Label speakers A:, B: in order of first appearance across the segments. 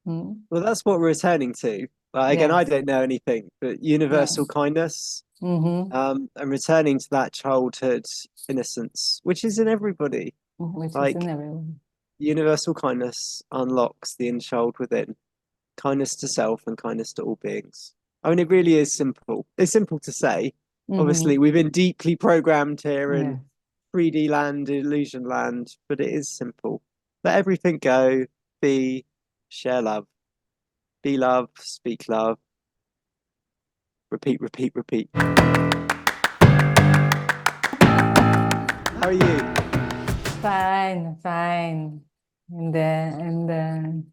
A: Mm.
B: Well, that's what we're returning to. Again, I
A: Yes.
B: don't know anything, but
A: No.
B: universal kindness,
A: Mm-hmm.
B: and returning to that childhood innocence, which is in everybody.
A: Which is in
B: Like
A: everyone.
B: universal kindness unlocks the inner child within, kindness to self and kindness to all beings. I mean, it really is simple. It's simple to say.
A: Mm-hmm.
B: Obviously, we've been deeply programmed here in
A: Yeah.
B: 3D land, illusion land, but it is simple. Let everything go, be, share love, be love, speak love, repeat, repeat, repeat. How are you?
A: Fine, fine. In the in the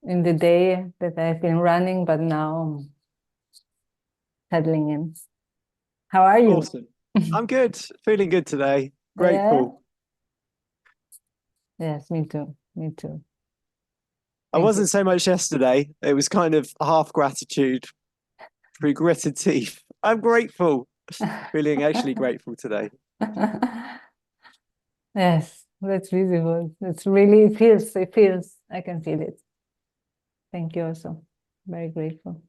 A: in the day that I've been running, but now I'm settling in. How are you?
B: Awesome. I'm good. Feeling good today.
A: Yeah.
B: Grateful.
A: Yes, me too. Me too.
B: I
A: Thank you.
B: wasn't so much yesterday. It was kind of half gratitude through gritted teeth. I'm grateful. Feeling actually grateful today.
A: Yes, that's visible. It's really, it feels, I can feel it. Thank you also. Very grateful.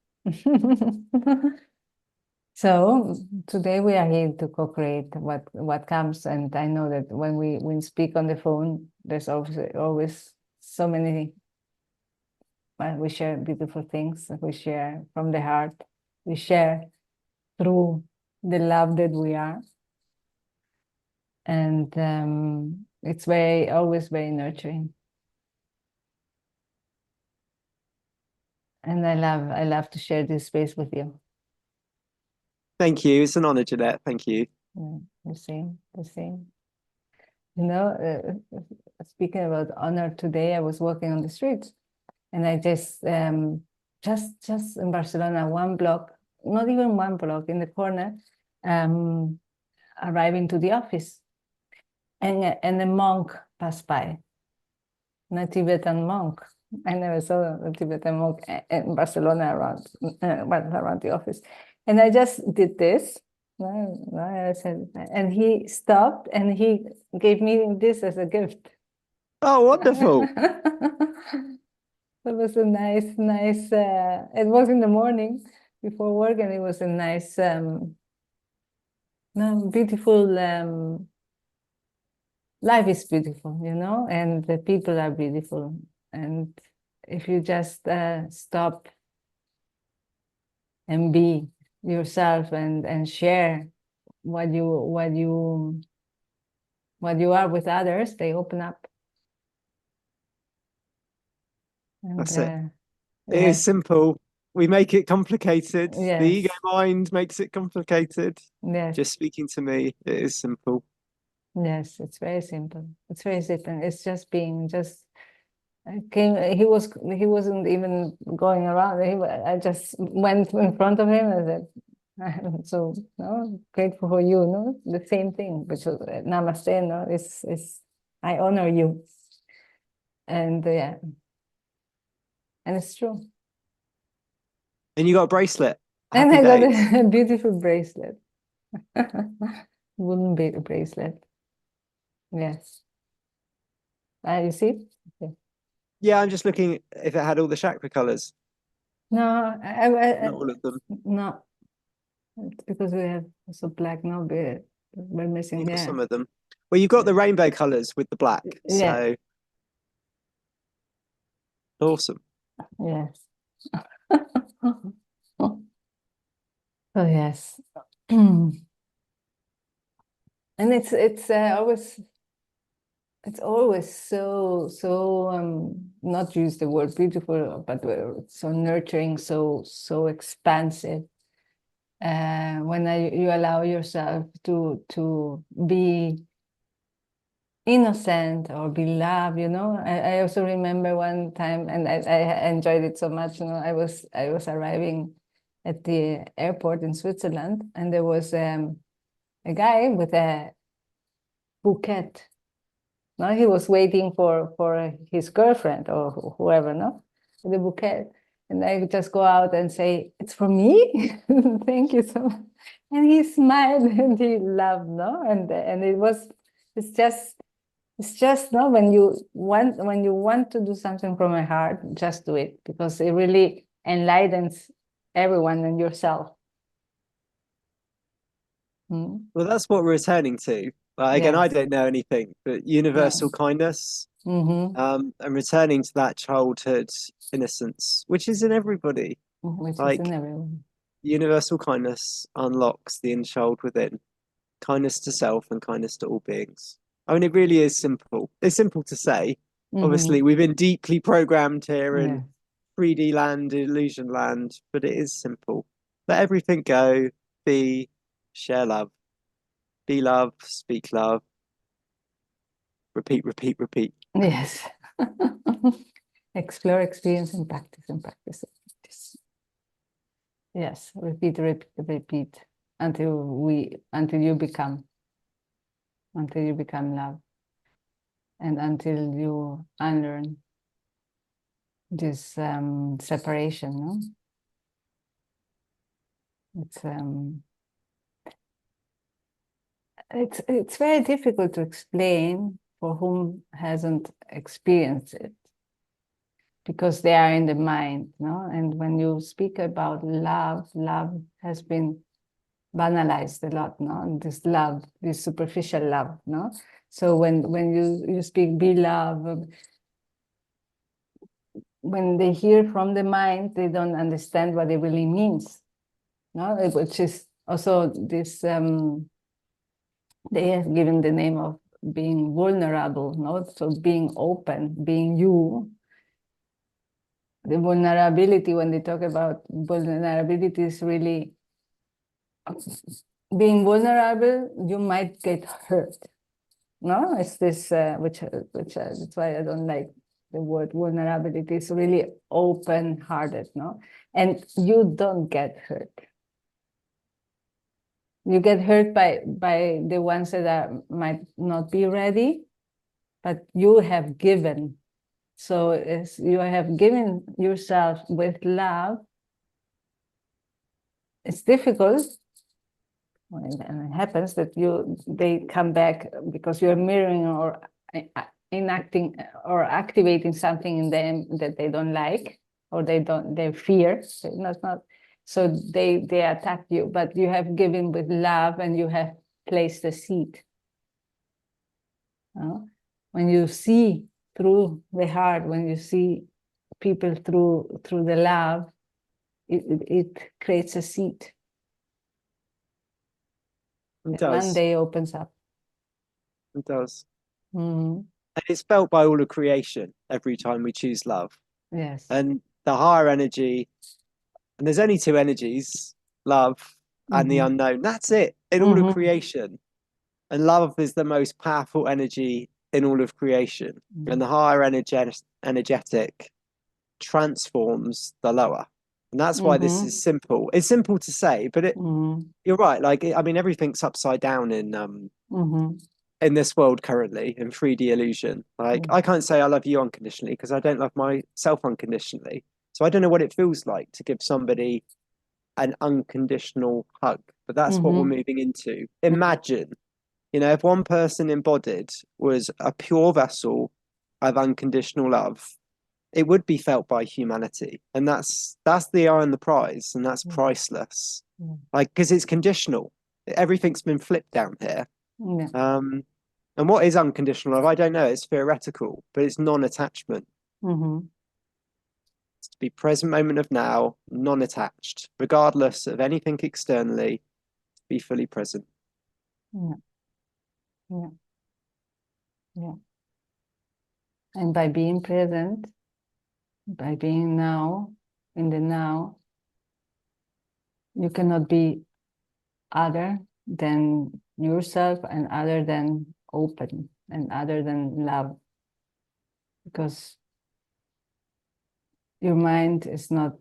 A: So today we are here to co-create what comes, and I know that when we speak on the phone, there's always so many. Well, we share beautiful things. We share from the heart. We share through the love that we are, and it's very always very nurturing. And I love to share this space with you.
B: Thank you. It's an honor, Jeanette. Thank you.
A: The same, the same. You know, speaking about honor, today I was walking on the streets, and I just in Barcelona, one block, not even one block, in the corner, um, arriving to the office, and a monk passed by, a Tibetan monk. I never saw a Tibetan monk in Barcelona around the office, and I just did this. I said, and he stopped and he gave me this as a gift.
B: Oh, wonderful.
A: It was a nice. It was in the morning before work, and it was a nice, no, beautiful. Life is beautiful, and the people are beautiful. And if you just stop and be yourself and share what you what you what you are with others, they open up. And
B: That's it. It is
A: yes,
B: simple. We make it complicated. The ego
A: yes,
B: mind makes it complicated.
A: yes,
B: Just speaking to me, it is simple.
A: yes. It's very simple. It's very simple. It's just being just. Came. He wasn't even going around. I just went in front of him and said, "I'm so no grateful for you." No, the same thing, which was namaste. No, it's I honor you, and yeah, and it's true.
B: And you got a bracelet.
A: And
B: Happy
A: I got
B: days.
A: a beautiful bracelet, wooden bracelet. Yes, you see. Okay.
B: Yeah, I'm just looking if it had all the chakra colors.
A: No,
B: Not all of them.
A: no, it's because we have also black. No, we're missing.
B: You've got
A: Yeah,
B: some of them. Well, you've got
A: yeah,
B: the rainbow colors with the black.
A: yeah.
B: So awesome.
A: Yes. Oh yes. And it's always so not use the word beautiful, but so nurturing, so expansive. When you allow yourself to be innocent or be loved, I also remember one time, and I enjoyed it so much. I was arriving at the airport in Switzerland, and there was a guy with a bouquet. No, he was waiting for his girlfriend or whoever, no, the bouquet. And I just go out and say, "It's for me." Thank you so much. And he smiled and he laughed, no, and it's just It's just, no, when you want to do something from your heart, just do it, because it really enlightens everyone and yourself.
B: Well, that's what we're returning to. Again, I
A: Yes.
B: don't know anything, but universal kindness, and returning to that childhood innocence, which is in everybody.
A: Which is
B: Like,
A: in everyone.
B: universal kindness unlocks the inner child within, kindness to self and kindness to all beings. I mean, it really is simple. It's simple to say. Obviously, we've been deeply programmed here
A: Yeah.
B: in 3D land, illusion land, but it is simple. Let everything go, be, share love. Be love, speak love, repeat, repeat, repeat.
A: Yes. Explore, experience, and practice, and practice, and practice. Yes, repeat, repeat, repeat until you become love, and until you unlearn this separation. No, it's very difficult to explain for whom hasn't experienced it, because they are in the mind, no? And when you speak about love, love has been banalized a lot, no? This love, this superficial love, no? So when you speak be love, when they hear from the mind, they don't understand what it really means, no? Which is also this, they have given the name of being vulnerable, no? So being open, being you. The vulnerability, when they talk about vulnerability, is really being vulnerable. You might get hurt. No, it's this which that's why I don't like the word vulnerability. It's really open-hearted, no, and you don't get hurt. You get hurt by the ones that might not be ready, but you have given. So as you have given yourself with love, it's difficult. And it happens that they come back because you're mirroring or enacting or activating something in them that they don't like, or they fear. Not so they attack you, but you have given with love and you have placed a seed. When you see through the heart, when you see people through the love, it creates a seed.
B: It does.
A: One day opens up.
B: It does.
A: And
B: it's felt by all of creation every time we choose love.
A: Yes.
B: And the higher energy, and there's only two energies, love and the unknown. That's it in all of creation. And love is the most powerful energy in all of creation. And the higher energetic transforms the lower. And that's why this is simple. It's simple to say, but you're right. Like, I mean, everything's upside down in this world currently, in 3D illusion. Like, I can't say I love you unconditionally because I don't love myself unconditionally. So I don't know what it feels like to give somebody an unconditional hug. But that's what we're moving into. Imagine, if one person embodied was a pure vessel of unconditional love, it would be felt by humanity. And that's the eye on the prize, and that's priceless. Like, because it's conditional. Everything's been flipped down here. And what is unconditional love? I don't know. It's theoretical, but it's non-attachment. It's to be present moment of now, non-attached, regardless of anything externally, to be fully present.
A: And by being present, by being now, in the now, you cannot be other than yourself and other than open and other than love, because your mind is not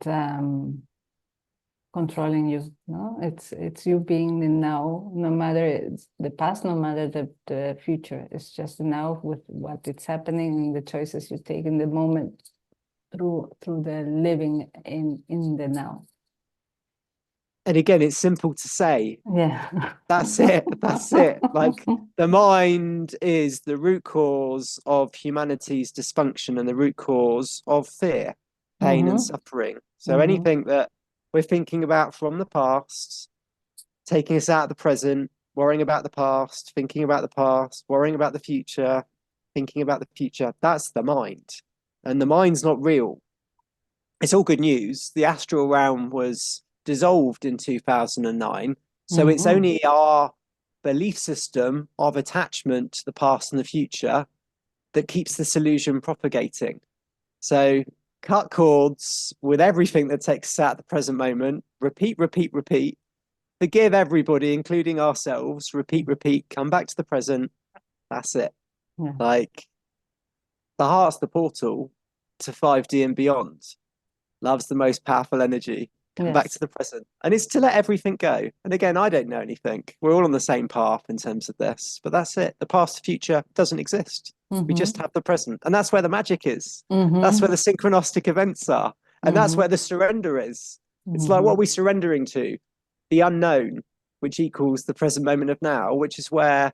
A: controlling you. No, it's you being the now, no matter it's the past, no matter the future. It's just the now with what it's happening and the choices you take in the moment through the living in the now.
B: And again, it's simple to say.
A: Yeah.
B: That's it. That's it. Like the mind is the root cause of humanity's dysfunction and the root cause of fear, pain, and
A: Mm-hmm.
B: suffering. So
A: Mm-hmm.
B: anything that we're thinking about from the past, taking us out of the present, worrying about the past, thinking about the past, worrying about the future, thinking about the future, that's the mind. And the mind's not real. It's all good news. The astral realm was dissolved in 2009. So it's
A: Mm-hmm.
B: only our belief system of attachment to the past and the future that keeps this illusion propagating. So cut cords with everything that takes us out at the present moment, repeat, repeat, repeat, forgive everybody, including ourselves, repeat, repeat, come back to the present. That's it.
A: Yeah.
B: Like the heart's the portal to 5D and beyond. Love's the most powerful energy. Come back
A: Yes.
B: to the present. And it's to let everything go. And again, I don't know anything. We're all on the same path in terms of this, but that's it. The past, future doesn't exist. We just
A: Mm-hmm.
B: have the present. And that's where the magic is. That's where
A: Mm-hmm.
B: the synchronistic events are. And that's
A: Mm-hmm.
B: where the surrender is. It's like, what
A: Mm-hmm.
B: are we surrendering to? The unknown, which equals the present moment of now, which is where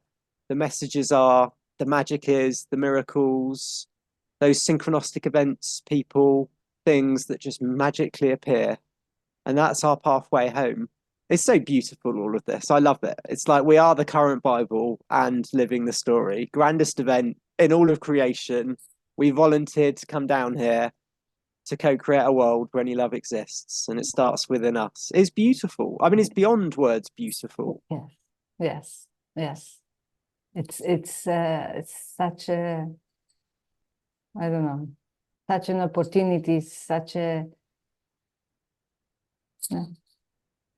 B: the messages are, the magic is, the miracles, those synchronistic events, people, things that just magically appear. And that's our pathway home. It's so beautiful, all of this. I love it. It's like we are the current Bible and living the story. Grandest event in all of creation. We volunteered to come down here to co-create a world where any love exists, and it starts within us. It's beautiful. I mean, it's beyond words beautiful.
A: Yes. Yes. Yes. It's such a, I don't know, such an opportunity, such a, yeah,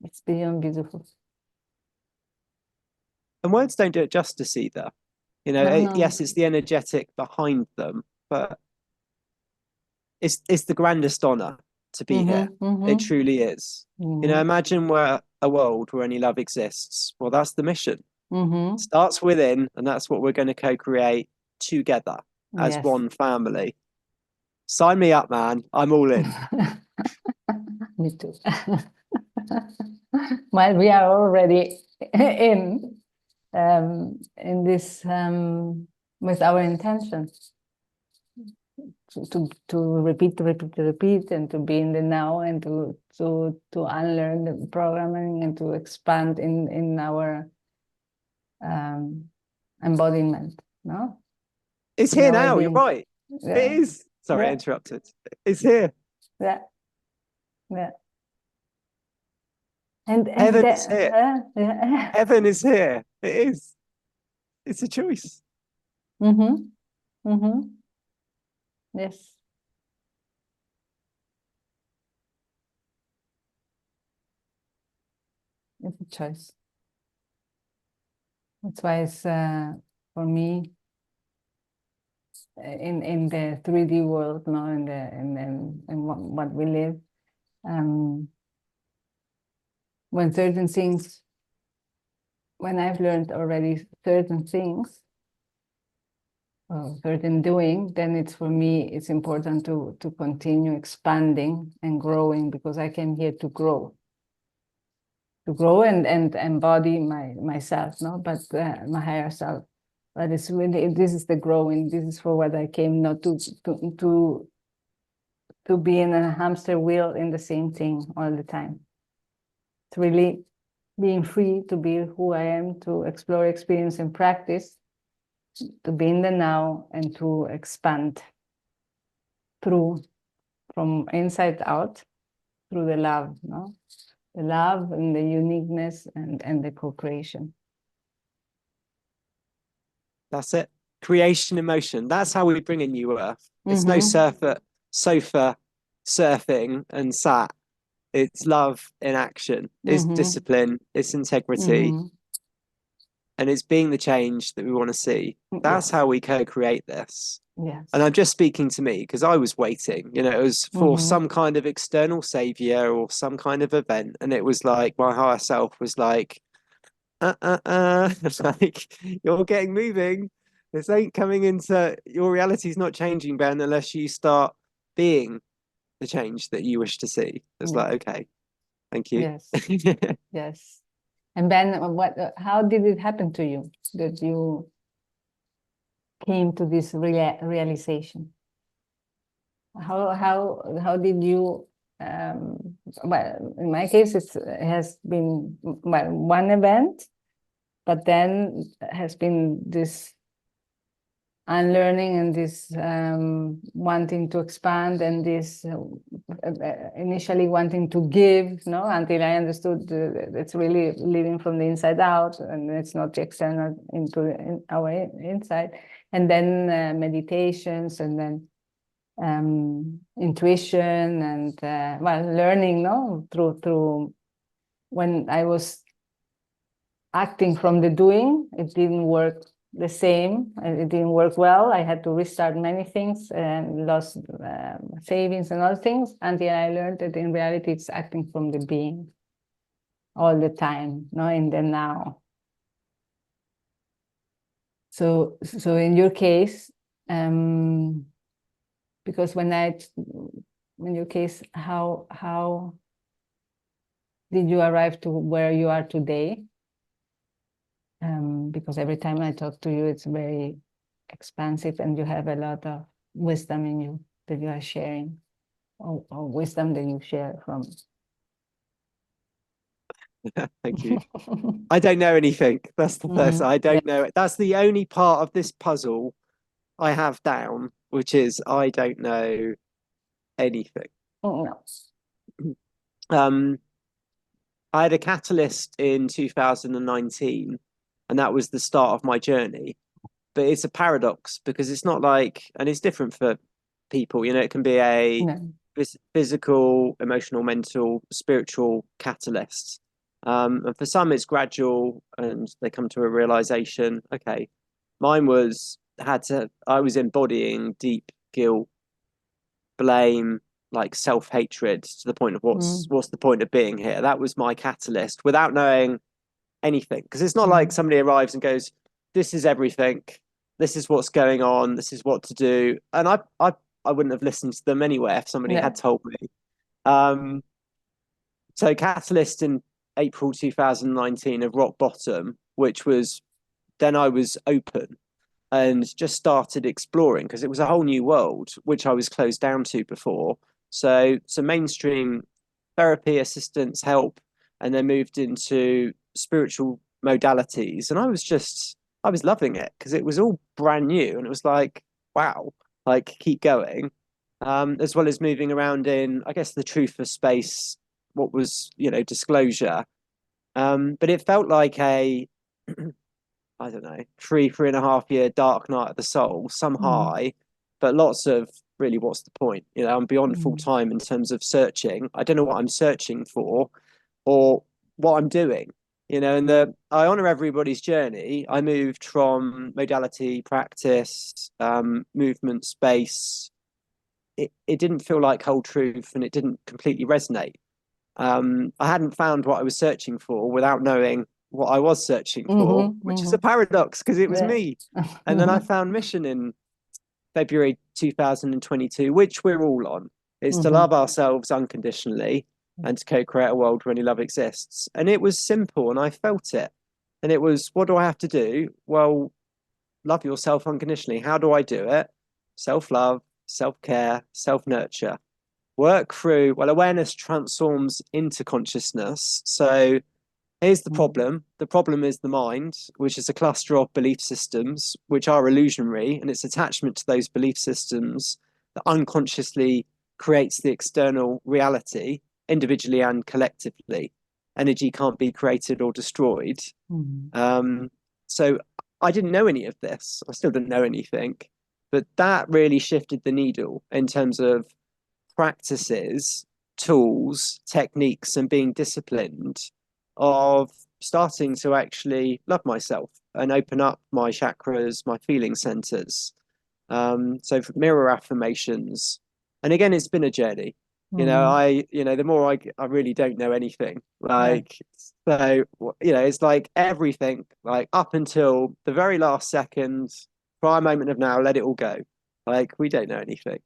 A: it's beyond beautiful.
B: And words don't do it justice either. You know,
A: No, no.
B: yes, it's the energetic behind them, but it's the grandest honor to be here.
A: Mm-hmm.
B: It
A: Mm-hmm.
B: truly is. You know,
A: Mm-hmm.
B: imagine where a world where only love exists. Well, that's the mission.
A: Mm-hmm.
B: Starts within, and that's what we're going to co-create together as
A: Yes.
B: one family. Sign me up, man. I'm all in.
A: Me too. Well, we are already in this with our intention to repeat, to repeat, to repeat, and to be in the now, and to unlearn the programming and to expand in our embodiment. No,
B: It's
A: in
B: here
A: our
B: now. You're
A: being.
B: right. It
A: Yeah,
B: is. Sorry, I
A: yeah,
B: interrupted. It's here.
A: yeah, yeah. And
B: Heaven
A: the,
B: is here.
A: yeah.
B: Heaven is here. It is. It's a choice.
A: Mm-hmm. Mm-hmm. Yes. It's a choice. That's why it's for me in the 3D world, no, in what we live. Um, when certain things, when I've learned already certain things, or certain doing, then it's for me, it's important to continue expanding and growing, because I came here to grow and embody myself, no, but my higher self. But it's really, this is the growing. This is for what I came, not to be in a hamster wheel in the same thing all the time. It's really being free to be who I am, to explore, experience, and practice, to be in the now, and to expand through, from inside out, through the love, no? The love and the uniqueness and the co-creation.
B: That's it. Creation in motion. That's how we bring a new earth. It's no
A: Mm-hmm.
B: sofa surfing and sat. It's love in action. It's
A: Mm-hmm.
B: discipline. It's integrity.
A: Mm-hmm.
B: And it's being the change that we want to see. That's
A: Yes.
B: how we co-create this. And
A: Yes.
B: I'm just speaking to me because I was waiting, you know, it was for
A: Mm-hmm.
B: some kind of external savior or some kind of event. And it was like my higher self was like, It's like, you're getting moving. This ain't coming into your reality's not changing, Ben, unless you start being the change that you wish to see. It's
A: Yes.
B: like, okay, Thank you.
A: Yes. Yes. And Ben, how did it happen to you that you came to this realization? How did you, well, in my case, it has been, well, one event, but then has been this unlearning and this wanting to expand, and this initially wanting to give, no, until I understood it's really living from the inside out, and it's not external into our inside. And then meditations, and then intuition, and well, learning, no, through when I was acting from the doing, it didn't work the same. It didn't work well. I had to restart many things and lost savings and other things, until I learned that in reality it's acting from the being all the time, no, in the now. So in your case, because in your case, how did you arrive to where you are today? Because every time I talk to you, it's very expansive, and you have a lot of wisdom in you that you are sharing, or wisdom that you share from.
B: Thank you. I don't know anything. That's the first. I don't know it. That's the only part of this puzzle I have down, which is I don't know anything.
A: No.
B: I had a catalyst in 2019, and that was the start of my journey. But it's a paradox, because it's not like, and it's different for people, you know, it can be a physical, emotional, mental, spiritual catalyst. And for some it's gradual, and they come to a realization. Okay, mine I was embodying deep guilt, blame, like self-hatred, to the point of what's the point of being here. That was my catalyst, without knowing anything, because it's not like somebody arrives and goes, this is everything, this is what's going on, this is what to do. And I wouldn't have listened to them anyway if somebody had told me. So catalyst in April 2019 of rock bottom, which was, then I was open and just started exploring, because it was a whole new world which I was closed down to before. So mainstream therapy, assistance, help, and then moved into spiritual modalities. And I was loving it, because it was all brand new, and it was like, wow, like keep going. As well as moving around in, I guess, the truth for space, what was, you know, disclosure. But it felt like a I don't know, 3.5 year dark night of the soul, some high, but lots of really, what's the point? You know, I'm beyond full time in terms of searching. I don't know what I'm searching for, or what I'm doing, you know. And I honor everybody's journey. I moved from modality, practice, movement, space. It didn't feel like whole truth, and it didn't completely resonate. I hadn't found what I was searching for without knowing what I was searching for, which is a paradox, because it was me. And then I found mission in February 2022, which we're all on. It's to love ourselves unconditionally, and to co-create a world where only love exists. And it was simple, and I felt it. And it was, what do I have to do? Well, love yourself unconditionally. How do I do it? Self-love, self-care, self-nurture. Work through, well, awareness transforms into consciousness. So here's the problem. The problem is the mind, which is a cluster of belief systems, which are illusionary, and its attachment to those belief systems that unconsciously creates the external reality, individually and collectively. Energy can't be created or destroyed. So I didn't know any of this. I still didn't know anything, but that really shifted the needle in terms of practices, tools, techniques, and being disciplined, of starting to actually love myself and open up my chakras, my feeling centers. So for mirror affirmations, and again, it's been a journey. You know, the more I really don't know anything. Like, so, you know, it's like everything, like up until the very last second, prior moment of now, let it all go. Like, we don't know anything.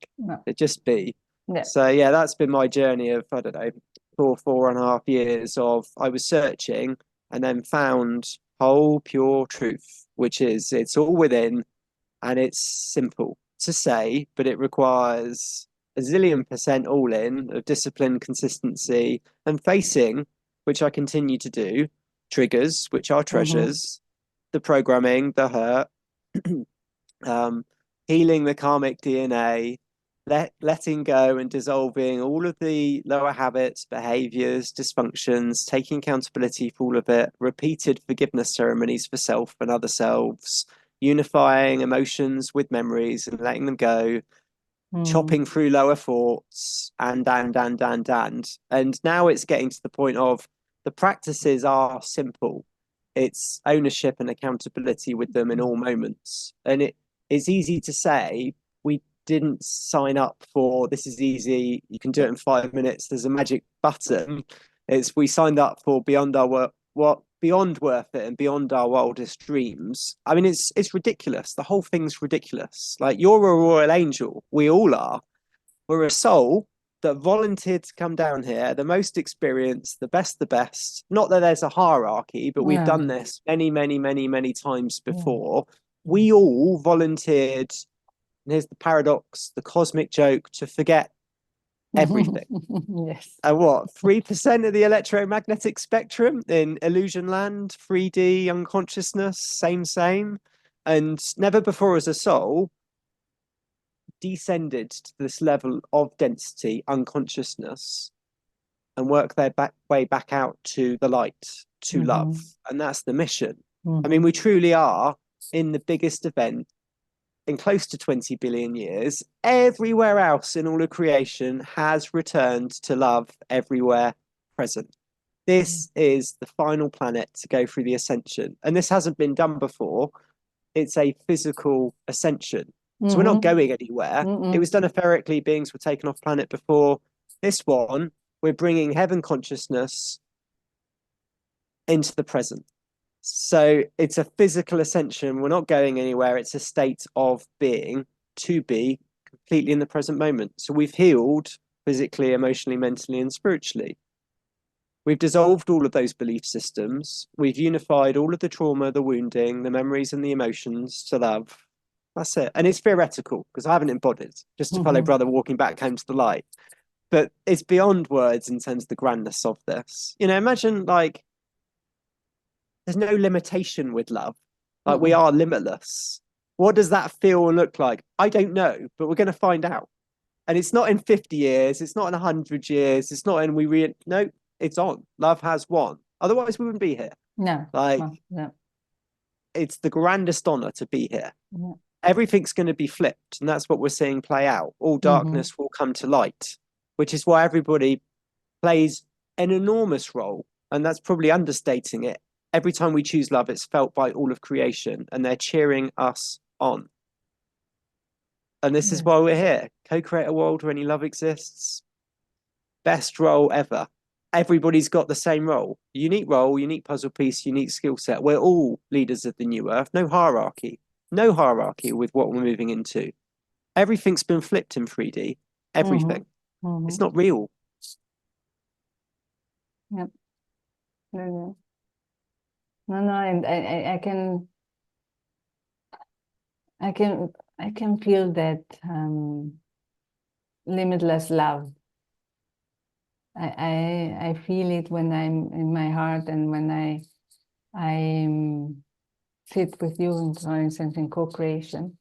B: It just be. So yeah, that's been my journey of, I don't know, for 4.5 years of I was searching and then found whole pure truth, which is it's all within and it's simple to say, but it requires a zillion % all in of discipline, consistency, and facing, which I continue to do, triggers, which are treasures, the programming, the hurt, healing the karmic DNA, letting go and dissolving all of the lower habits, behaviors, dysfunctions, taking accountability for all of it, repeated forgiveness ceremonies for self and other selves, unifying emotions with memories and letting them go, chopping through lower thoughts, and. And now it's getting to the point of the practices are simple. It's ownership and accountability with them in all moments. And it's easy to say, we didn't sign up for this is easy, you can do it in 5 minutes, there's a magic button. It's we signed up for beyond our work, what beyond worth it and beyond our wildest dreams. I mean, it's ridiculous. The whole thing's ridiculous. Like, you're a royal angel, we all are. We're a soul that volunteered to come down here, the most experienced, the best. Not that there's a hierarchy, but we've done this many times before. We all volunteered, and here's the paradox, the cosmic joke, to forget everything.
A: Yes.
B: What, 3% of the electromagnetic spectrum in illusion land, 3D unconsciousness, same. And never before as a soul descended to this level of density, unconsciousness, and work their way back out to the light, to love. And that's the mission. I mean, we truly are in the biggest event in close to 20 billion years. Everywhere else in all of creation has returned to love, everywhere present. This is the final planet to go through the ascension. And this hasn't been done before. It's a physical ascension. So we're not going anywhere. It was done etherically. Beings were taken off planet before. This one, we're bringing heaven consciousness into the present. So it's a physical ascension. We're not going anywhere. It's a state of being, to be completely in the present moment. So we've healed physically, emotionally, mentally, and spiritually. We've dissolved all of those belief systems. We've unified all of the trauma, the wounding, the memories, and the emotions to love. That's it. And it's theoretical because I haven't embodied, just a fellow brother walking back home to the light. But it's beyond words in terms of the grandness of this. You know, imagine like there's no limitation with love. Like we are limitless. What does that feel and look like? I don't know, but we're going to find out. And it's not in 50 years. It's not in 100 years. It's not in no, it's on. Love has won. Otherwise, we wouldn't be here.
A: No.
B: Like, it's the grandest honor to be here. Everything's going to be flipped, and that's what we're seeing play out. All darkness will come to light, which is why everybody plays an enormous role, and that's probably understating it. Every time we choose love, it's felt by all of creation, and they're cheering us on. And this is why we're here. Co-create a world where any love exists. Best role ever. Everybody's got the same role, unique puzzle piece, unique skill set. We're all leaders of the new earth. No hierarchy with what we're moving into. Everything's been flipped in 3D. Everything. It's not real.
A: Yep. No, and I can feel that limitless love. I feel it when I'm in my heart and when I sit with you in, for instance, in co-creation.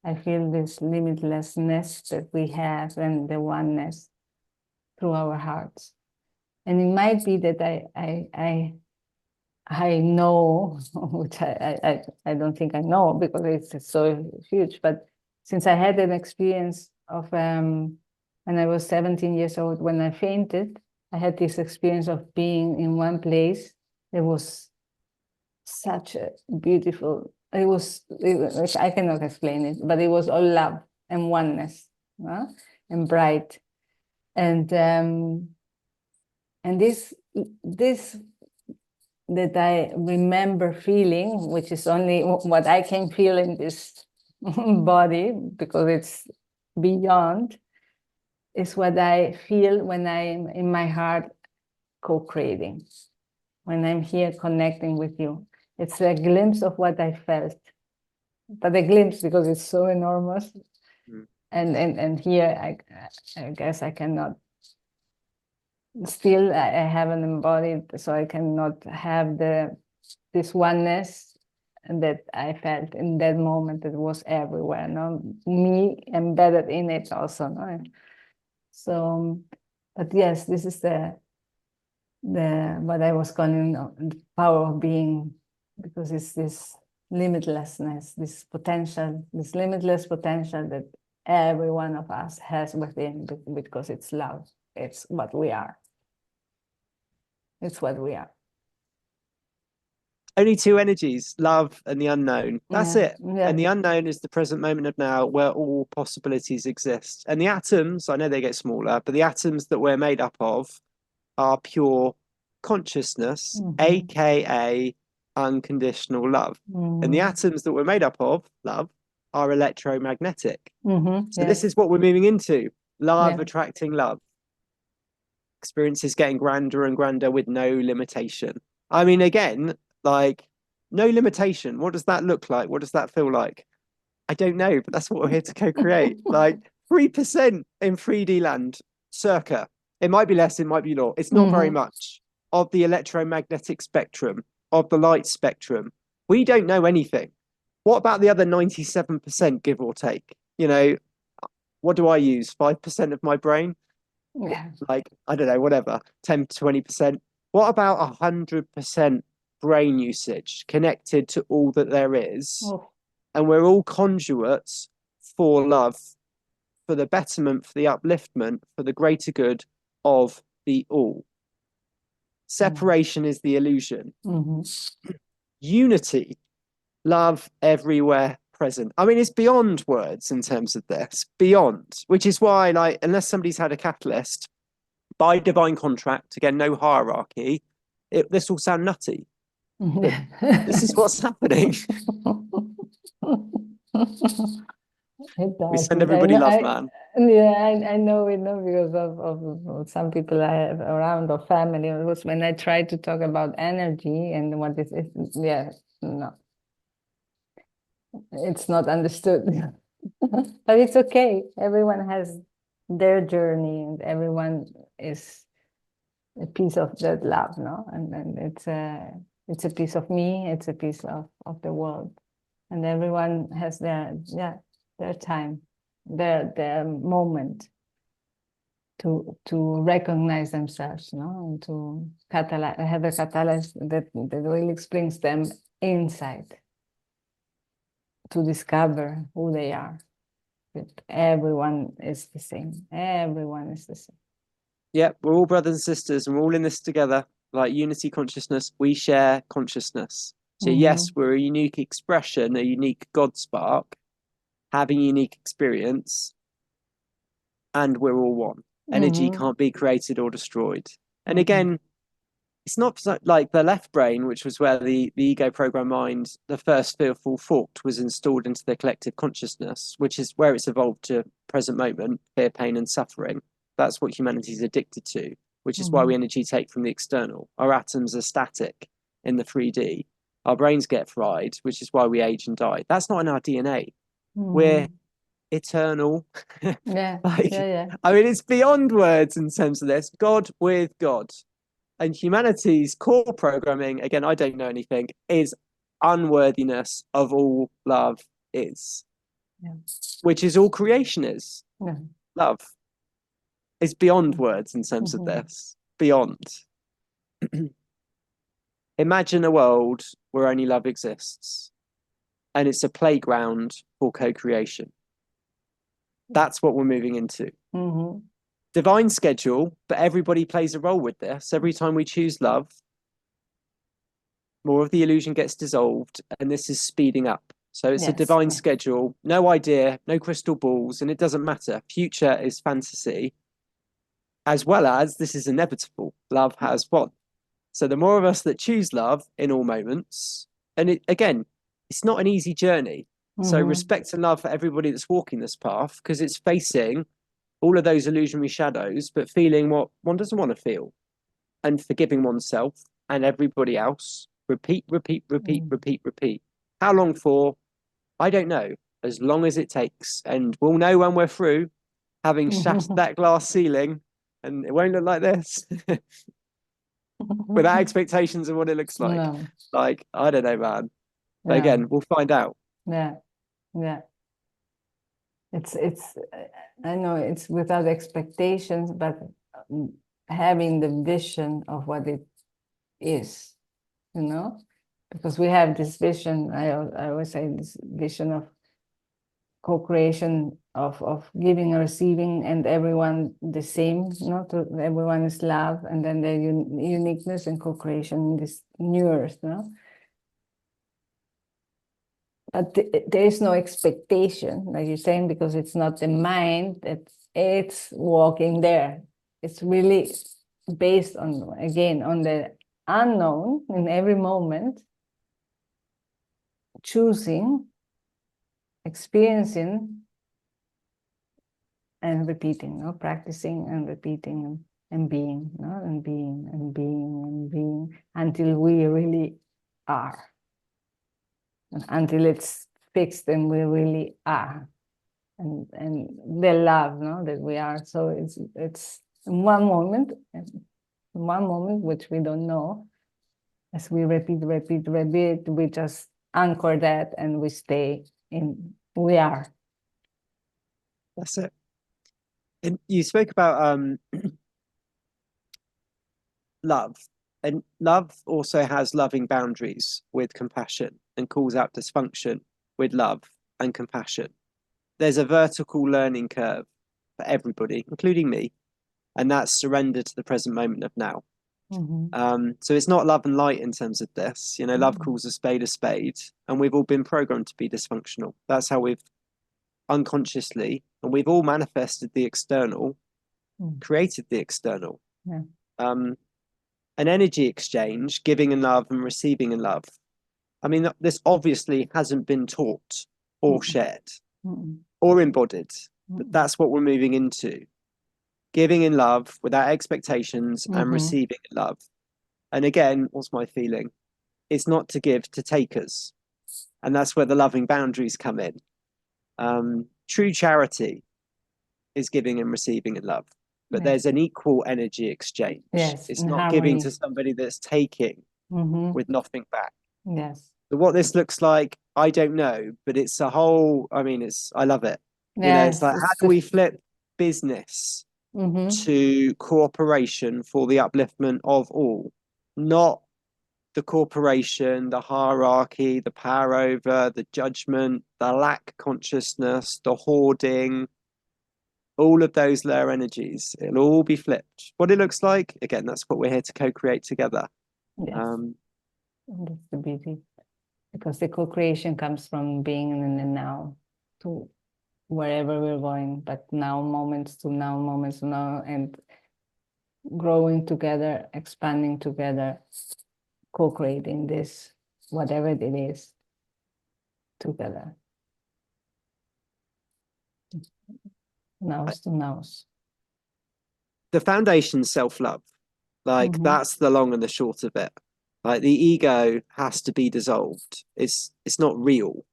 A: I feel this limitlessness that we have and the oneness through our hearts. And it might be that I know, which I don't think I know because it's so huge, but since I had an experience of when I was 17 years old, when I fainted, I had this experience of being in one place. It was such a beautiful, I cannot explain it, but it was all love and oneness, and bright. And this that I remember feeling, which is only what I can feel in this body because it's beyond, is what I feel when I'm in my heart co-creating, when I'm here connecting with you. It's a glimpse of what I felt, but a glimpse because it's so enormous. And here I guess I cannot, still I haven't embodied, so I cannot have this oneness that I felt in that moment. It was everywhere, no, me embedded in it also, no. So, but yes, this is the what I was calling the power of being, because it's this limitlessness, this potential, this limitless potential that every one of us has within, because it's love. It's what we are. It's what we are.
B: Only two energies, love and the unknown. That's it.
A: Yeah.
B: And the unknown is the present moment of now, where all possibilities exist. And the atoms, I know they get smaller, but the atoms that we're made up of are pure consciousness, aka unconditional love. And the atoms that we're made up of, love, are electromagnetic. So this is what we're moving into. Love attracting love. Experiences getting grander and grander with no limitation. I mean, again, like, no limitation. What does that look like? What does that feel like? I don't know, but that's what we're here to co-create. Like 3% in 3D land, circa. It might be less, it might be more. It's not very much of the electromagnetic spectrum, of the light spectrum. We don't know anything. What about the other 97%, give or take? You know, what do I use? 5% of my brain?
A: Yeah.
B: Like, I don't know, whatever, 10 to 20%. What about 100% brain usage connected to all that there is? And we're all conduits for love, for the betterment, for the upliftment, for the greater good of the all. Separation is the illusion. Unity, love everywhere present. I mean, it's beyond words in terms of this, beyond, which is why, like, unless somebody's had a catalyst, by divine contract, again, no hierarchy, this will sound nutty. This is what's happening. We send everybody love, man.
A: Yeah, I know it, no, because of some people I have around, or family. It was when I tried to talk about energy and what it is. Yeah, no, it's not understood. But it's okay. Everyone has their journey, and everyone is a piece of that love, no? And it's a piece of me. It's a piece of the world, and everyone has their time, their moment to recognize themselves, no, and to catalyze, have a catalyst that really brings them inside to discover who they are. That everyone is the same. Everyone is the same.
B: Yeah, we're all brothers and sisters, and we're all in this together. Like unity consciousness, we share consciousness. So yes, we're a unique expression, a unique God spark, having a unique experience, and we're all one. Energy can't be created or destroyed. And again, it's not like the left brain, which was where the ego program mind, the first fearful thought, was installed into the collective consciousness, which is where it's evolved to present moment, fear, pain, and suffering. That's what humanity is addicted to, which is why we energy take from the external. Our atoms are static in the 3D. Our brains get fried, which is why we age and die. That's not in our DNA. We're eternal.
A: Yeah.
B: I mean, it's beyond words in terms of this. God with God. And humanity's core programming, again, I don't know anything, is unworthiness of all love is. Which is all creation is. Love. It's beyond words in terms of this. Beyond. Imagine a world where only love exists. And it's a playground for co-creation. That's what we're moving into. Divine schedule, but everybody plays a role with this. Every time we choose love, more of the illusion gets dissolved, and this is speeding up. So it's a divine schedule, no idea, no crystal balls, and it doesn't matter. Future is fantasy, as well as this is inevitable. Love has won. So the more of us that choose love in all moments, and again, it's not an easy journey. So respect and love for everybody that's walking this path, because it's facing all of those illusionary shadows, but feeling what one doesn't want to feel. and forgiving oneself and everybody else. Repeat, repeat, repeat, repeat, repeat. How long for? I don't know. As long as it takes. And we'll know when we're through, having shattered that glass ceiling, and it won't look like this. Without expectations of what it looks like.
A: No.
B: Like, I don't know, man. But
A: Yeah.
B: again, we'll find out.
A: Yeah. Yeah. It's I know it's without expectations, but having the vision of what it is, you know, because we have this vision. I always say this vision of co-creation, of giving and receiving, and everyone the same, you know, to everyone is love, and then the uniqueness and co-creation in this new earth, you know. But there is no expectation, like you're saying, because it's not the mind, it's walking there. It's really based on, again, on the unknown in every moment, choosing, experiencing, and repeating, no? Practicing and repeating and being, no? And being and being and being until we really are. Until it's fixed and we really are. And the love, no, that we are. So it's in one moment which we don't know, as we repeat, we just anchor that and we stay in, we are.
B: That's it. And you spoke about love, and love also has loving boundaries with compassion and calls out dysfunction with love and compassion. There's a vertical learning curve for everybody, including me, and that's surrender to the present moment of now. So it's not love and light in terms of this, you know. Love calls a spade, and we've all been programmed to be dysfunctional. That's how we've unconsciously, and we've all manifested the external, created the external. An energy exchange, giving in love and receiving in love. I mean, this obviously hasn't been taught or shared or embodied, but that's what we're moving into. Giving in love without expectations and receiving in love. And again, what's my feeling? It's not to give, to takers. And that's where the loving boundaries come in. True charity is giving and receiving in love, but there's an equal energy exchange.
A: Yes,
B: it's
A: in
B: not
A: harmony.
B: giving to somebody that's taking with nothing back.
A: Yes.
B: So what this looks like, I don't know, but it's a whole, I mean, I love it.
A: Yes,
B: you know, it's like, how do we flip business to cooperation for the upliftment of all, not the corporation, the hierarchy, the power over, the judgment, the lack consciousness, the hoarding, all of those lower energies. It'll all be flipped. What it looks like, again, that's what we're here to co-create together.
A: Yes. That's the beauty, because the co-creation comes from being in the now to wherever we're going, but now moments to now, and growing together, expanding together, co-creating this, whatever it is, together. Nows to nows.
B: The foundation, self-love. Like that's the long and the short of it. Like the ego has to be dissolved. It's not real.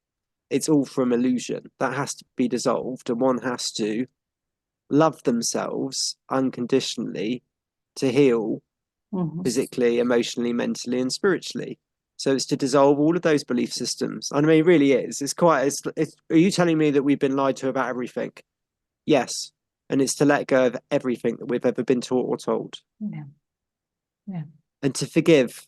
B: It's all from illusion. That has to be dissolved, and one has to love themselves unconditionally to heal physically, emotionally, mentally, and spiritually. So it's to dissolve all of those belief systems. I mean, it really is. It's quite. Are you telling me that we've been lied to about everything? Yes, and it's to let go of everything that we've ever been taught or told.
A: Yeah.
B: And to forgive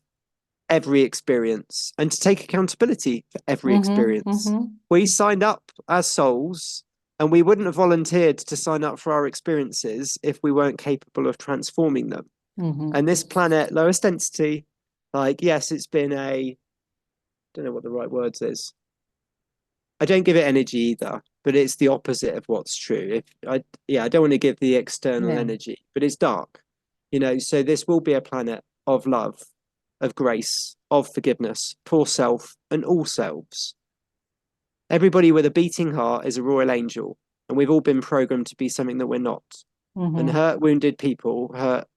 B: every experience and to take accountability for every experience. We signed up as souls, and we wouldn't have volunteered to sign up for our experiences if we weren't capable of transforming them. And this planet, lowest density, like, yes, it's been I don't know what the right words is. I don't give it energy either, but it's the opposite of what's true. I don't want to give the external energy, but it's dark, you know. So this will be a planet of love, of grace, of forgiveness for self and all selves. Everybody with a beating heart is a royal angel, and we've all been programmed to be something that we're not. And hurt, wounded people hurt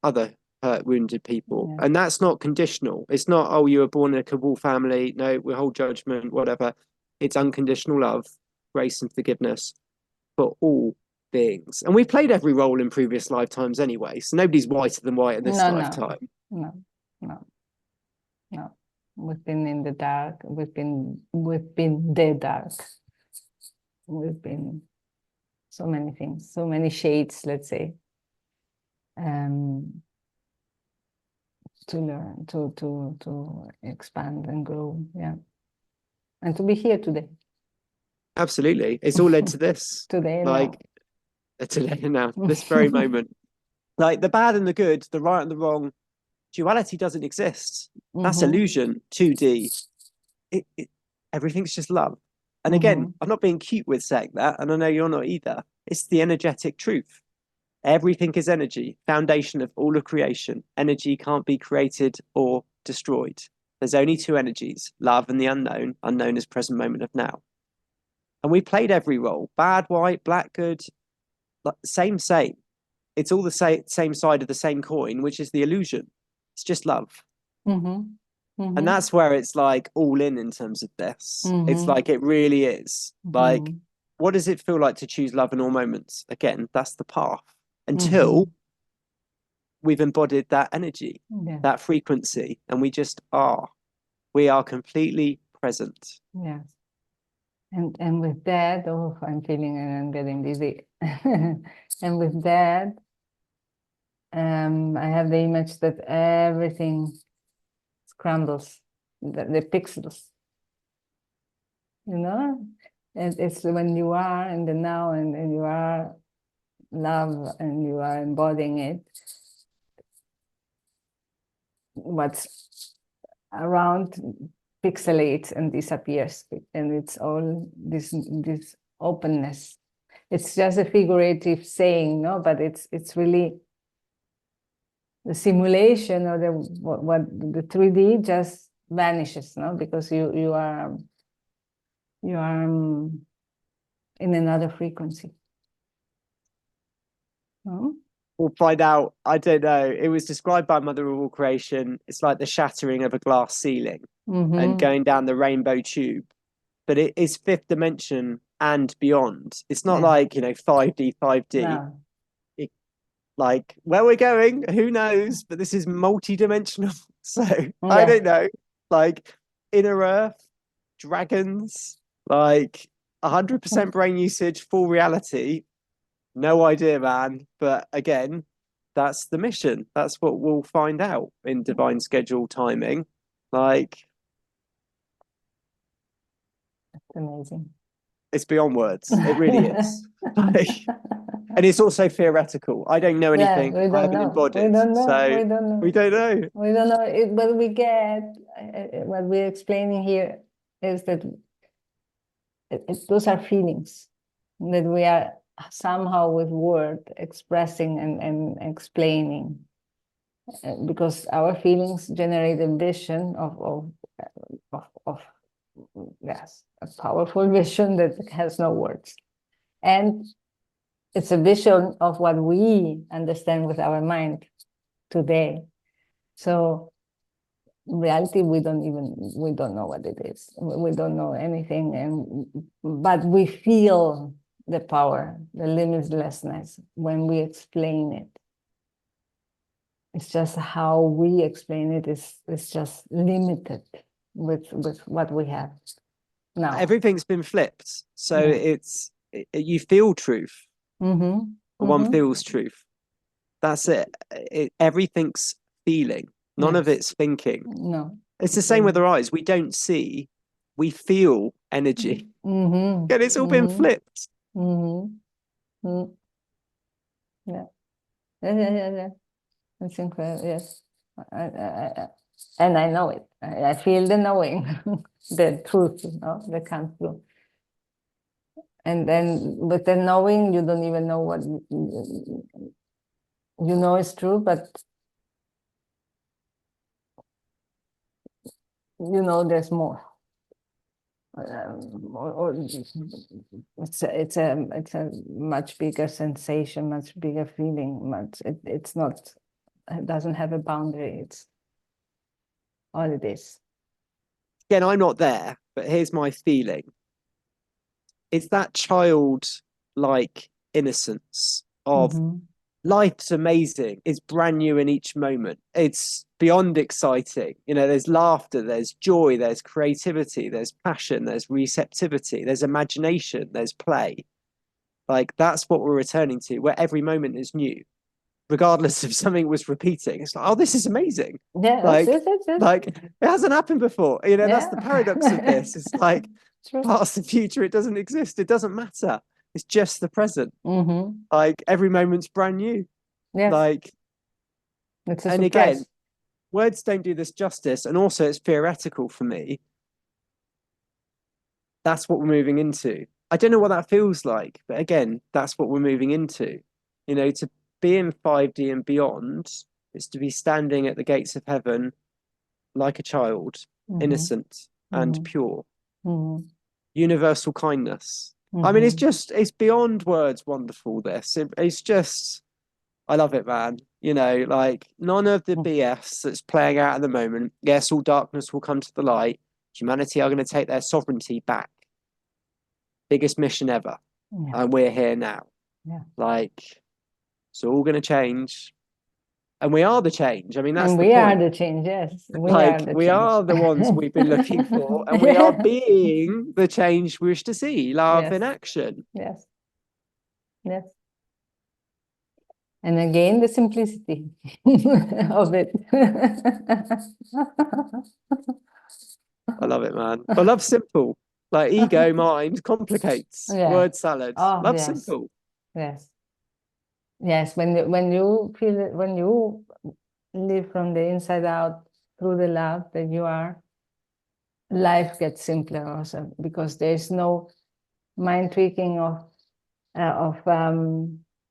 B: hurt, wounded people.
A: Yeah.
B: And that's not conditional. It's not, oh, you were born in a Kabul family. No, we hold judgment, whatever. It's unconditional love, grace and forgiveness for all beings. And we've played every role in previous lifetimes anyway. So nobody's whiter than white in this lifetime.
A: No. We've been in the dark. We've been the dark. We've been so many things, so many shades, let's say. To learn, to expand and grow, yeah, and to be here today.
B: Absolutely, it's all led to this
A: Today,
B: like today now, this very moment. Like the bad and the good, the right and the wrong, duality doesn't exist. That's illusion. 2D. Everything's just love. And again, I'm not being cute with saying that, and I know you're not either. It's the energetic truth. Everything is energy, foundation of all of creation. Energy can't be created or destroyed. There's only two energies, love and the unknown. Unknown is present moment of now. And we played every role, bad, white, black, good, same. It's all the same side of the same coin, which is the illusion. It's just love. And that's where it's like all in terms of this. It's like it really is. Like, what does it feel like to choose love in all moments? Again, that's the path. Until we've embodied that energy, that frequency, and we just are. We are completely present.
A: Yes. And with that, oh, I'm feeling and I'm getting dizzy. And with that, I have the image that everything scrambles, the pixels. You know, it's when you are in the now and you are love and you are embodying it, what's around pixelates and disappears, and it's all this openness. It's just a figurative saying, no, but it's really the simulation or what the 3D just vanishes, no, because you are in another frequency.
B: We'll find out. I don't know. It was described by Mother of all creation. It's like the shattering of a glass ceiling and going down the rainbow tube. But it is fifth dimension and beyond. It's not like, 5D, 5D.
A: No.
B: Like where we're going, who knows? But this is multi-dimensional. So I don't know. Like inner earth, dragons, like 100% brain usage, full reality. No idea, man. But again, that's the mission. That's what we'll find out in divine schedule timing. Like,
A: it's amazing.
B: It's beyond words. It really is. Like, and it's also theoretical. I don't know anything.
A: Yeah,
B: I haven't embodied. So we don't know.
A: We don't know. But we get what we're explaining here is that those are feelings that we are somehow with word expressing and explaining, because our feelings generate a vision of yes, a powerful vision that has no words, and it's a vision of what we understand with our mind today. So in reality, we don't know what it is. We don't know anything, but we feel the power, the limitlessness when we explain it. It's just how we explain it is just limited with what we have now.
B: Everything's been flipped. So it's you feel truth. One feels truth. That's it. Everything's feeling. None of it's thinking.
A: No.
B: It's the same with our eyes. We don't see, we feel energy. And it's all been flipped.
A: Yeah. It's incredible. Yes. And I know it. I feel the knowing, the truth, that comes through. And then with the knowing, you don't even know what you know is true, but there's more. Or it's a much bigger sensation, much bigger feeling. It's not doesn't have a boundary. It's all it is.
B: Again, I'm not there, but here's my feeling. It's that childlike innocence of life's amazing. It's brand new in each moment. It's beyond exciting. There's laughter, there's joy, there's creativity, there's passion, there's receptivity, there's imagination, there's play. Like, that's what we're returning to, where every moment is new, regardless if something was repeating. It's like, oh, this is amazing.
A: Yeah,
B: like
A: yes.
B: like it hasn't happened before. That's the paradox of this. It's like past the future, it doesn't exist. It doesn't matter. It's just the present. Like, every moment's brand new.
A: Yes.
B: Like,
A: it's a
B: and
A: surprise.
B: again, words don't do this justice, and also it's theoretical for me. That's what we're moving into. I don't know what that feels like, but again, that's what we're moving into. To be in 5D and beyond is to be standing at the gates of heaven like a child, innocent and pure. Universal kindness. I mean, it's beyond words wonderful, this. It's just, I love it, man. Like, none of the BS that's playing out at the moment. Yes, all darkness will come to the light. Humanity are going to take their sovereignty back. Biggest mission ever. And we're here now. Like, it's all going to change. And we are the change. I mean, that's the point.
A: We are the change, yes.
B: We are the ones we've been looking for, and we are being the change we wish to see. Love in action.
A: Yes. And again, the simplicity of it.
B: I love it, man. I love simple. Like, ego, mind, complicates. Word salad. Love simple.
A: Yes. When you feel it, when you live from the inside out through the love that you are, life gets simpler also, because there's no mind tweaking of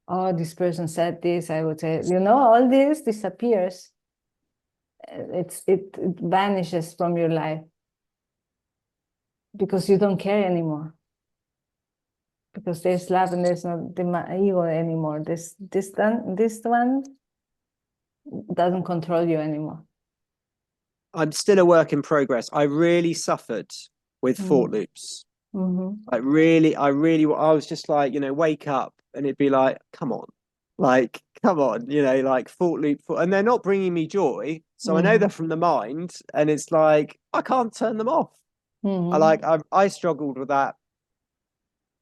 A: oh, this person said this, I would say, all this disappears. It vanishes from your life, because you don't care anymore, because there's love and there's not the ego anymore. This one doesn't control you anymore.
B: I'm still a work in progress. I really suffered with thought loops. I was just like, wake up, and it'd be like, come on, like thought loop, and they're not bringing me joy. So I know they're from the mind, and it's like, I can't turn them off. I struggled with that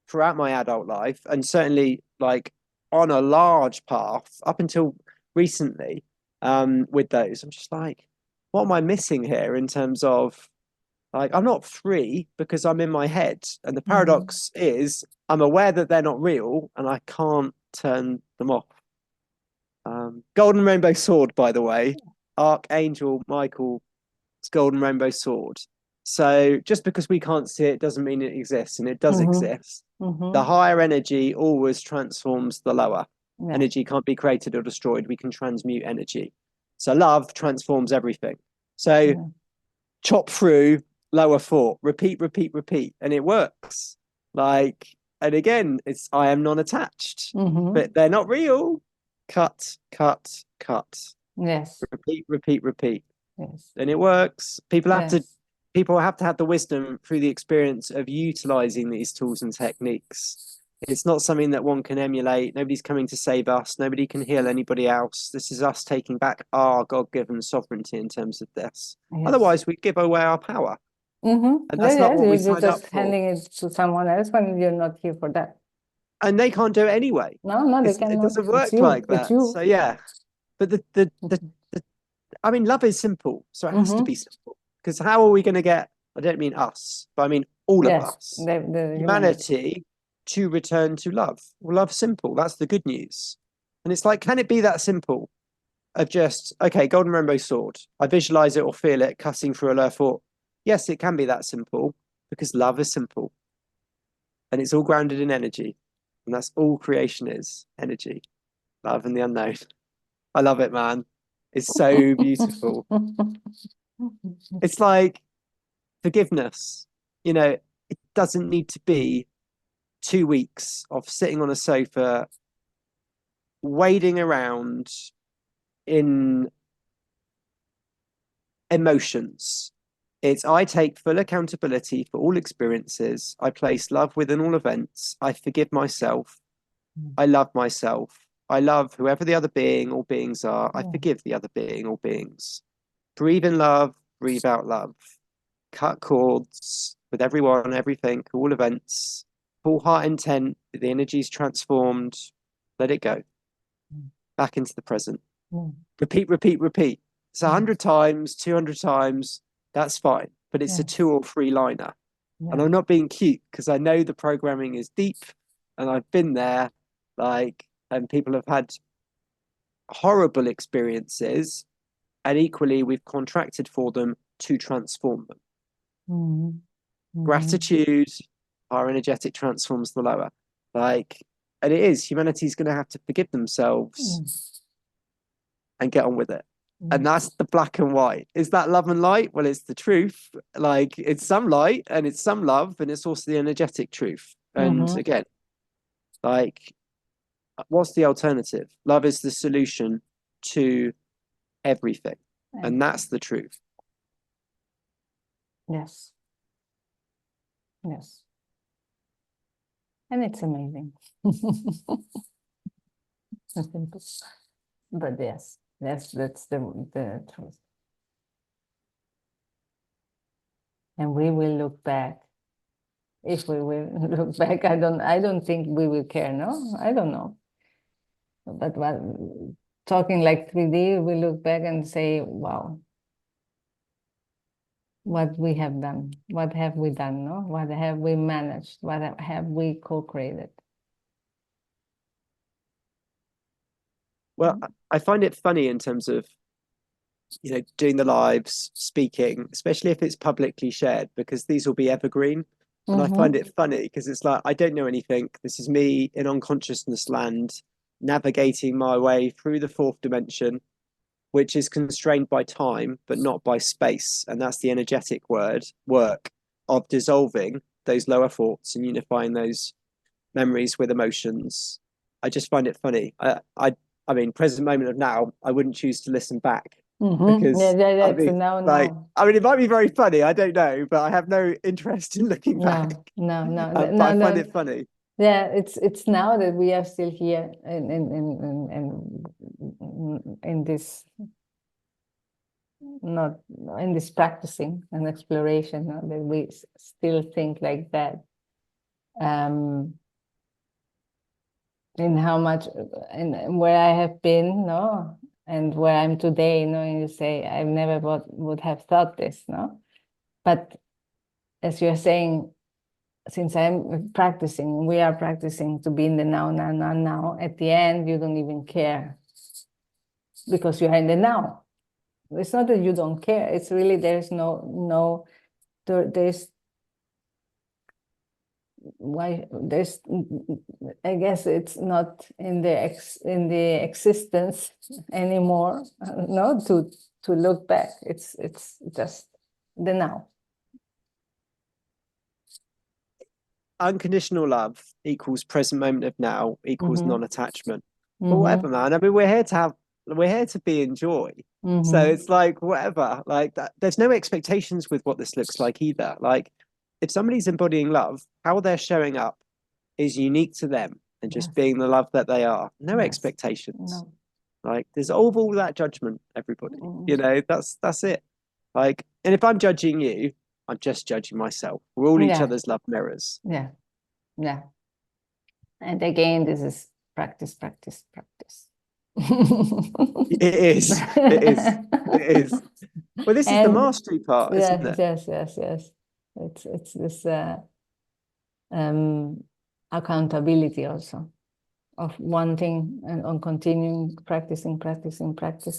B: throughout my adult life, and certainly like on a large path up until recently, with those. I'm just like, what am I missing here in terms of, like, I'm not free because I'm in my head. And the paradox is, I'm aware that they're not real, and I can't turn them off. Golden rainbow sword, by the way, Archangel Michael's golden rainbow sword. So just because we can't see it doesn't mean it exists, and it does exist. The higher energy always transforms the lower. Energy can't be created or destroyed. We can transmute energy. So love transforms everything. So chop through lower thought, repeat, and it works. Like, and again, it's, I am non-attached, but they're not real. Cut.
A: Yes.
B: Repeat.
A: Yes.
B: And it works. People have to have the wisdom through the experience of utilizing these tools and techniques. It's not something that one can emulate. Nobody's coming to save us. Nobody can heal anybody else. This is us taking back our God-given sovereignty in terms of this. Otherwise, we give away our power. And that's not what we signed up for. You're just handing
A: it to someone else when you're not here for that.
B: And they can't do it anyway.
A: No, they cannot.
B: It doesn't work like that. So yeah, but the I mean, love is simple, so it has to be simple. Because how are we going to get? I don't mean us, but I mean all of us, humanity, to return to love. Well, love's simple. That's the good news. And it's like, can it be that simple? Of just, okay, golden rainbow sword. I visualize it or feel it cutting through a low thought. Yes, it can be that simple, because love is simple, and it's all grounded in energy. And that's all creation is, energy, love, and the unknown. I love it, man. It's so beautiful. It's like forgiveness. It doesn't need to be 2 weeks of sitting on a sofa, wading around, in emotions. It's I take full accountability for all experiences. I place love within all events. I forgive myself. I love myself. I love whoever the other being or beings are. I forgive the other being or beings. Breathe in love, breathe out love. Cut cords with everyone, everything, all events. Full heart intent, the energy's transformed. Let it go. Back into the present. Repeat, repeat, repeat. It's 100 times, 200 times. That's fine. But it's a 2 or 3 liner. And I'm not being cute because I know the programming is deep and I've been there, and people have had horrible experiences, and equally we've contracted for them to transform them. Gratitude, our energetic transforms the lower. And it is, humanity's going to have to forgive themselves and get on with it. And that's the black and white. Is that love and light? Well, it's the truth. It's some light and it's some love, and it's also the energetic truth. And again, what's the alternative? Love is the solution to everything. And that's the truth.
A: Yes. And it's amazing. But yes, that's the truth. And we will look back. If we will look back, I don't think we will care, no? I don't know. But talking like 3D, we look back and say, wow, what we have done, what have we done, no? What have we managed? What have we co-created?
B: Well, I find it funny in terms of, doing the lives, speaking, especially if it's publicly shared, because these will be evergreen. And I find it funny because it's like, I don't know anything. This is me in unconsciousness land, navigating my way through the 4th dimension, which is constrained by time, but not by space. And that's the energetic work of dissolving those lower thoughts and unifying those memories with emotions. I just find it funny. I mean, present moment of now, I wouldn't choose to listen back. Because I mean, it might be very funny, I don't know, but I have no interest in looking back. But I find it funny.
A: Yeah, it's now that we are still here in this, not in this practicing and exploration, no? That we still think like that. In how much and where I have been, no, and where I'm today, and you say I never would have thought this, no, but as you're saying, since I'm practicing, we are practicing to be in the now. At the end, you don't even care because you are in the now. It's not that you don't care. It's really there's I guess it's not in the existence anymore, no, to look back. It's just the now.
B: Unconditional love equals present moment of now equals non-attachment. But whatever, man. I mean, we're here to be in joy. So it's like whatever, like that. There's no expectations with what this looks like either. Like, if somebody's embodying love, how they're showing up is unique to them and just being the love that they are. No expectations. Like, dissolve all that judgment, everybody. That's it. Like, and if I'm judging you, I'm just judging myself. We're all each other's love mirrors.
A: Yeah. And again, this is practice.
B: It is. Well, this is the mastery part, isn't it?
A: Yes. It's this accountability also of wanting and on continuing practicing, repeating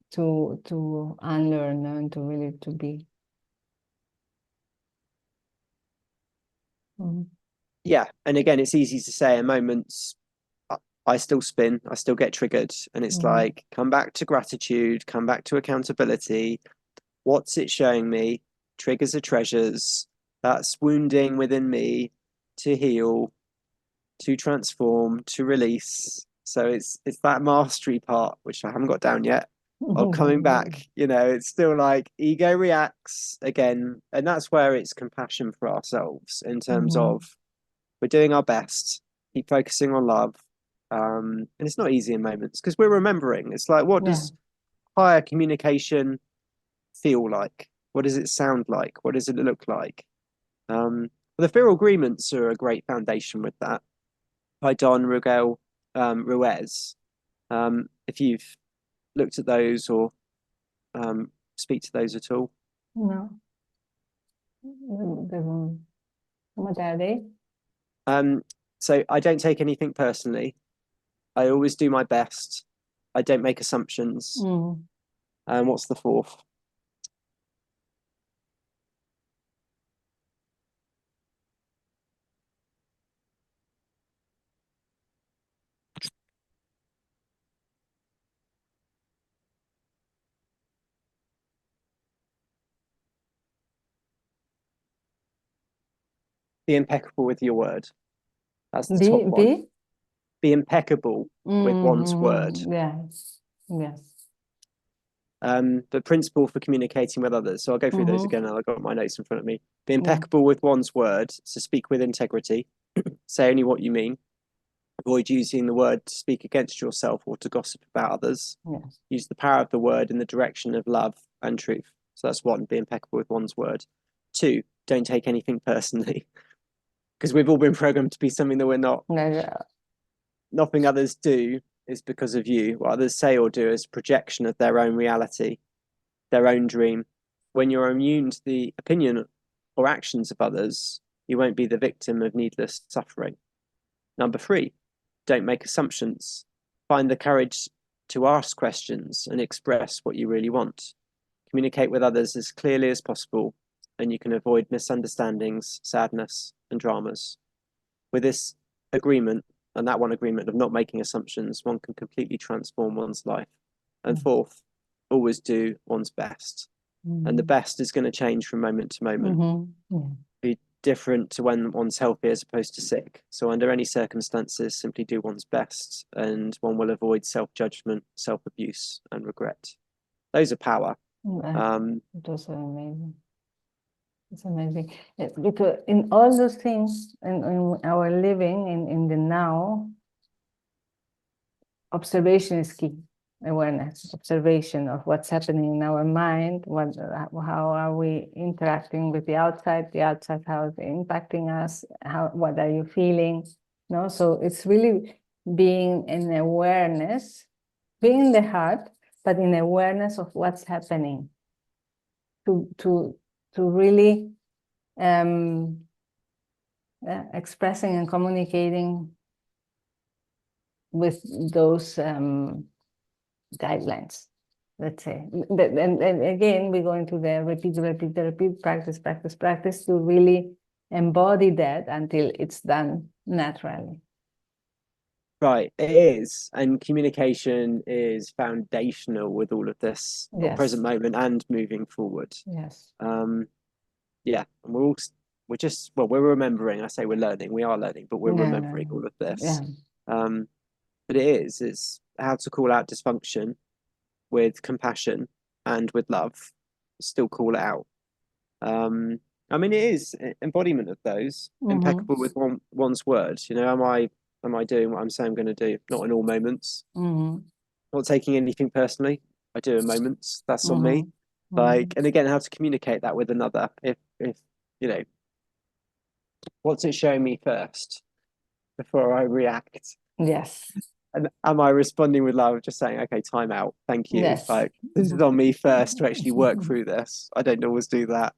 A: to unlearn and to really to be.
B: Yeah, and again, it's easy to say in moments. I still spin, I still get triggered, and it's like, come back to gratitude, come back to accountability. What's it showing me? Triggers are treasures. That's wounding within me to heal, to transform, to release, So it's that mastery part, which I haven't got down yet, of coming back. It's still like ego reacts again. And that's where it's compassion for ourselves in terms of we're doing our best, keep focusing on love. And it's not easy in moments because we're remembering. It's like, what does higher communication feel like? What does it sound like? What does it look like? The fear agreements are a great foundation with that, by Don Rugel Ruiz. If you've looked at those or speak to those at all.
A: No. What are they?
B: So I don't take anything personally. I always do my best. I don't make assumptions. And what's the fourth? Be impeccable with your word. That's the top one. Be impeccable with one's word.
A: Yes. Yes.
B: The principle for communicating with others. So I'll go through those again. I've got my notes in front of me. Be impeccable with one's word. So speak with integrity. Say only what you mean. Avoid using the word to speak against yourself or to gossip about others.
A: Yes.
B: Use the power of the word in the direction of love and truth. So that's one, be impeccable with one's word. Two, don't take anything personally. Because we've all been programmed to be something that we're not. Nothing others do is because of you. What others say or do is projection of their own reality, their own dream. When you're immune to the opinion or actions of others, you won't be the victim of needless suffering. Number three, don't make assumptions. Find the courage to ask questions and express what you really want. Communicate with others as clearly as possible, and you can avoid misunderstandings, sadness, and dramas. With this agreement, and that one agreement of not making assumptions, one can completely transform one's life. And fourth, always do one's best. And the best is going to change from moment to moment. Be different to when one's healthy as opposed to sick. So under any circumstances, simply do one's best, and one will avoid self-judgment, self-abuse, and regret. Those are power.
A: Those are amazing. It's amazing. Because in all those things, in our living, in the now, observation is key. Awareness, observation of what's happening in our mind, how are we interacting with the outside how is it impacting us, what are you feeling? So it's really being in awareness, being in the heart, but in awareness of what's happening, to really expressing and communicating with those guidelines, let's say. And again, we go into the repeat, practice to really embody that until it's done naturally.
B: Right, it is. And communication is foundational with all of this, present moment and moving forward.
A: Yes.
B: Yeah, and we're remembering. I say we're learning, we are learning, but we're remembering all of this. But it's how to call out dysfunction with compassion and with love, still call it out. I mean, it is embodiment of those, impeccable with one's word. Am I doing what I'm saying I'm going to do? Not in all moments. Not taking anything personally. I do in moments. That's on me. And again, how to communicate that with another. If what's it showing me first before I react?
A: Yes.
B: And am I responding with love, just saying, okay, time out, thank you.
A: Yes.
B: Like, this is on me first to actually work through this. I don't always do that.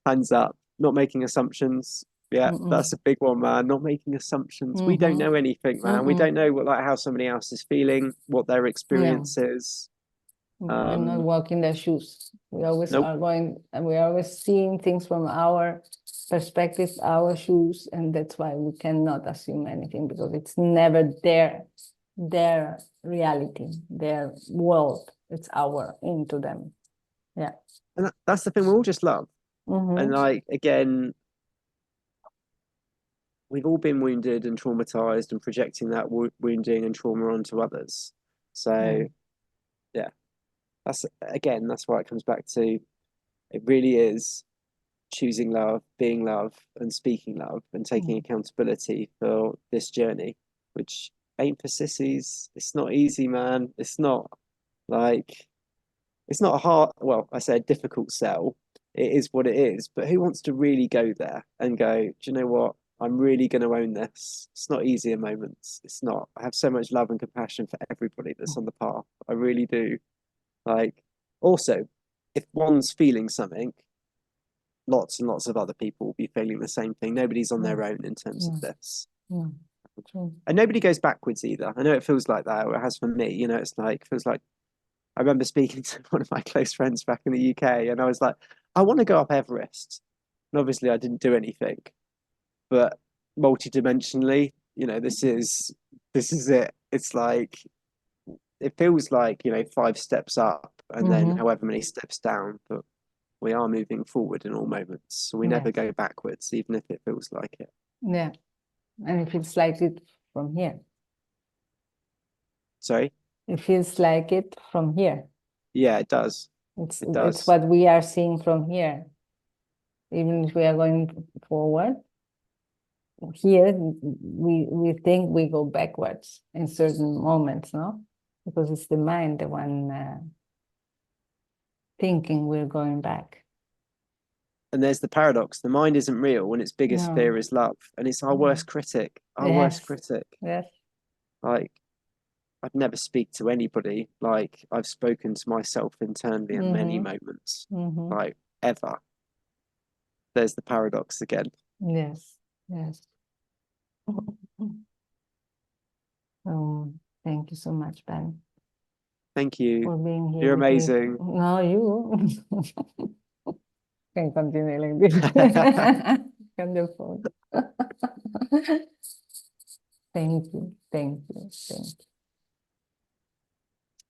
B: Hands up, not making assumptions. Yeah, that's a big one, man. Not making assumptions. We don't know anything, man. We don't know how somebody else is feeling, what their experience is.
A: We're not walking their shoes. We always are going, and we're always seeing things from our perspective, our shoes, and that's why we cannot assume anything, because it's never their reality, their world. It's our into them. Yeah.
B: And that's the thing. We all just love. And again, we've all been wounded and traumatized and projecting that wounding and trauma onto others. So yeah, that's why it comes back to, it really is choosing love, being love, and speaking love, and taking accountability for this journey, which ain't for sissies. It's not easy, man. It's not like, it's not a hard, well, I say a difficult sell. It is what it is, but who wants to really go there and go, do you know what? I'm really going to own this. It's not easy in moments. It's not. I have so much love and compassion for everybody that's on the path. I really do. Like, also, if one's feeling something, lots and lots of other people will be feeling the same thing. Nobody's on their own in terms of this. And nobody goes backwards either. I know it feels like that, or it has for me. You know, it's like, feels like, I remember speaking to one of my close friends back in the UK, and I was like, I want to go up Everest. And obviously I didn't do anything, but multidimensionally, you know, this is it. It's like, it feels like, you know, 5 steps up and then however many steps down, but we are moving forward in all moments. So we never go backwards, even if it feels like it.
A: Yeah. And it feels like it from here.
B: Sorry?
A: It feels like it from here.
B: Yeah, it does.
A: It's what we are seeing from here. Even if we are going forward, here we think we go backwards in certain moments, no? Because it's the mind, the one thinking we're going back.
B: And there's the paradox. The mind isn't real when its biggest fear is love. And it's our worst critic. Our worst critic.
A: Yes.
B: Like, I'd never speak to anybody like I've spoken to myself internally in many moments. Like, ever. There's the paradox again.
A: Yes. Yes. Thank you so much, Ben.
B: Thank you.
A: For being here.
B: You're amazing.
A: No, you can continue like this. Wonderful. Thank you. Thank you. Thank you.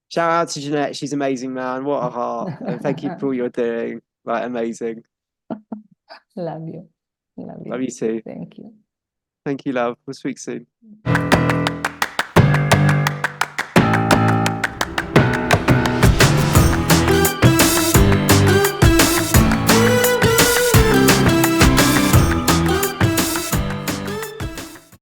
B: Shout out to Jeannette. She's amazing, man. What a heart. And thank you for all you're doing. Like, amazing.
A: Love you. Love you.
B: Love you too.
A: Thank you.
B: Thank you, love. We'll speak soon.